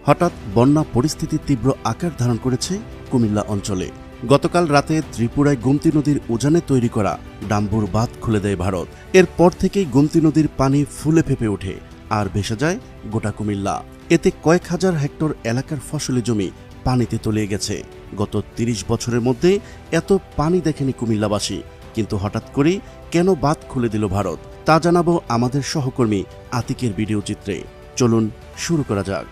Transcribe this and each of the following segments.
হঠাৎ বন্যা পরিস্থিতি তীব্র আকার ধারণ করেছে কুমিল্লা অঞ্চলে। গতকাল রাতে ত্রিপুরায় গোমতী নদীর উজানে তৈরি করা ডাম্বুর বাঁধ খুলে দেয় ভারত। এরপর থেকেই গোমতী নদীর পানি ফুলে ফেঁপে ওঠে আর ভেসে যায় গোটা কুমিল্লা। এতে কয়েক হাজার হেক্টর এলাকার ফসলি জমি পানিতে তলিয়ে গেছে। গত ৩০ বছরের মধ্যে এত পানি দেখেনি কুমিল্লাবাসী। কিন্তু হঠাৎ করেই কেন বাঁধ খুলে দিল ভারত, তা জানাবো আমাদের সহকর্মী আতিকের ভিডিও চিত্রে। চলুন শুরু করা যাক।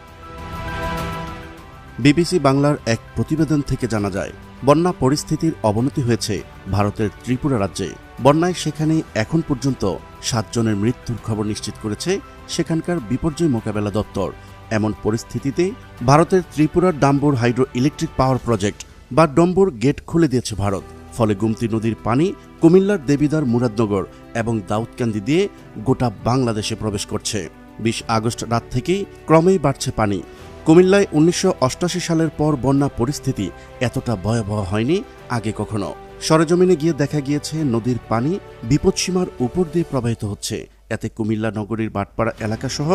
বিবিসি বাংলার এক প্রতিবেদন থেকে জানা যায়, বন্যা পরিস্থিতির অবনতি হয়েছে ভারতের ত্রিপুরা রাজ্যে। বন্যায় সেখানে এখন পর্যন্ত ৭ জনের মৃত্যুর খবর নিশ্চিত করেছে সেখানকার বিপর্যয় মোকাবেলা দপ্তর। এমন পরিস্থিতিতে ভারতের ত্রিপুরার ডাম্বুর হাইড্রো ইলেকট্রিক পাওয়ার প্রজেক্ট বা ডম্বুর গেট খুলে দিয়েছে ভারত। ফলে গোমতী নদীর পানি কুমিল্লার দেবিদ্বার, মুরাদনগর এবং দাউদকান্দি দিয়ে গোটা বাংলাদেশে প্রবেশ করছে। ২০ আগস্ট রাত থেকেই ক্রমেই বাড়ছে পানি। কুমিল্লায় ১৯৮৮ সালের পর বন্যা পরিস্থিতি এতটা ভয়াবহ হয়নি আগে কখনো। সরেজমিনে গিয়ে দেখা গিয়েছে নদীর পানি বিপদসীমার উপর দিয়ে প্রবাহিত হচ্ছে। এতে কুমিল্লা নগরীর বাটপাড়া এলাকাসহ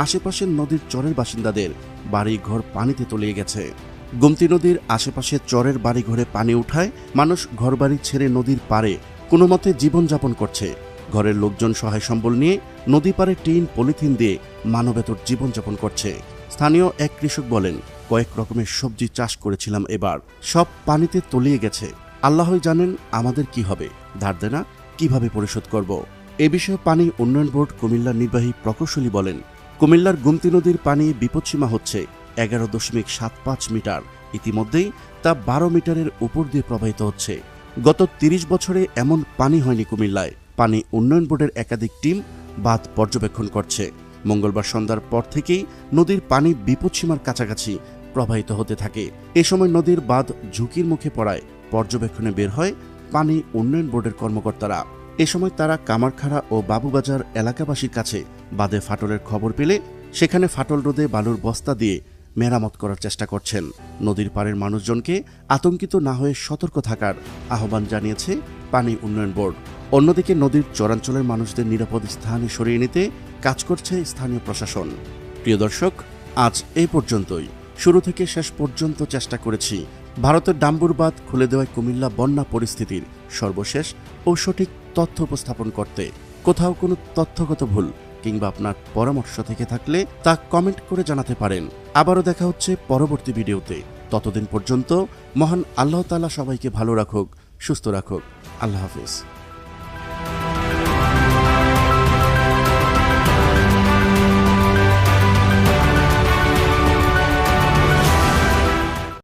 আশেপাশের নদীর চরের বাসিন্দাদের বাড়িঘর পানিতে তলিয়ে গেছে। গোমতী নদীর আশেপাশে চরের বাড়িঘরে পানি উঠায় মানুষ ঘরবাড়ি ছেড়ে নদীর পাড়ে কোনো মতে জীবনযাপন করছে। ঘরের লোকজন সহায় সম্বল নিয়ে নদী পাড়ে টিন, পলিথিন দিয়ে মানবেতর জীবনযাপন করছে। স্থানীয় এক কৃষক বলেন, কয়েক রকমের সবজি চাষ করেছিলাম, এবার সব পানিতে তলিয়ে গেছে। আল্লাহই জানেন আমাদের কি হবে, ধার দেনা কিভাবে পরিশোধ করব। এ বিষয়ে পানি উন্নয়ন বোর্ড কুমিল্লার নির্বাহী প্রকৌশলী বলেন, কুমিল্লার গোমতী নদীর পানি বিপদসীমা হচ্ছে ১১.৭৫ মিটার। ইতিমধ্যেই তা ১২ মিটারের উপর দিয়ে প্রবাহিত হচ্ছে। গত ৩০ বছরে এমন পানি হয়নি কুমিল্লায়। পানি উন্নয়ন বোর্ডের একাধিক টিম বাঁধ পর্যবেক্ষণ করছে। মঙ্গলবার সন্ধ্যার পর থেকেই নদীর পানি বিপদসীমার কাছাকাছি প্রবাহিত হতে থাকে। এ সময় নদীর বাঁধ ঝুঁকির মুখে পড়ায় পর্যবেক্ষণে বের হয় পানি উন্নয়ন বোর্ডের কর্মকর্তারা। এ সময় তারা কামারখাড়া ও বাবুবাজার এলাকাবাসীর কাছে বাঁধে ফাটলের খবর পেলে সেখানে ফাটল রোধে বালুর বস্তা দিয়ে মেরামত করার চেষ্টা করছেন। নদীর পাড়ের মানুষজনকে আতঙ্কিত না হয়ে সতর্ক থাকার আহ্বান জানিয়েছে পানি উন্নয়ন বোর্ড। অন্যদিকে নদীর চরাঞ্চলের মানুষদের নিরাপদ স্থানে সরিয়ে নিতে কাজ করছে স্থানীয় প্রশাসন। প্রিয় দর্শক, আজ এই পর্যন্তই। শুরু থেকে শেষ পর্যন্ত চেষ্টা করেছি ভারতের ডাম্বুর বাঁধ খুলে দেওয়ায় কুমিল্লা বন্যা পরিস্থিতির সর্বশেষ ও সঠিক তথ্য উপস্থাপন করতে। কোথাও কোনো তথ্যগত ভুল কিংবা আপনার পরামর্শ থেকে থাকলে তা কমেন্ট করে জানাতে পারেন। আবারও দেখা হচ্ছে পরবর্তী ভিডিওতে। ততদিন পর্যন্ত মহান আল্লাহ তাআলা সবাইকে ভালো রাখুক, সুস্থ রাখুক। আল্লাহ হাফেজ।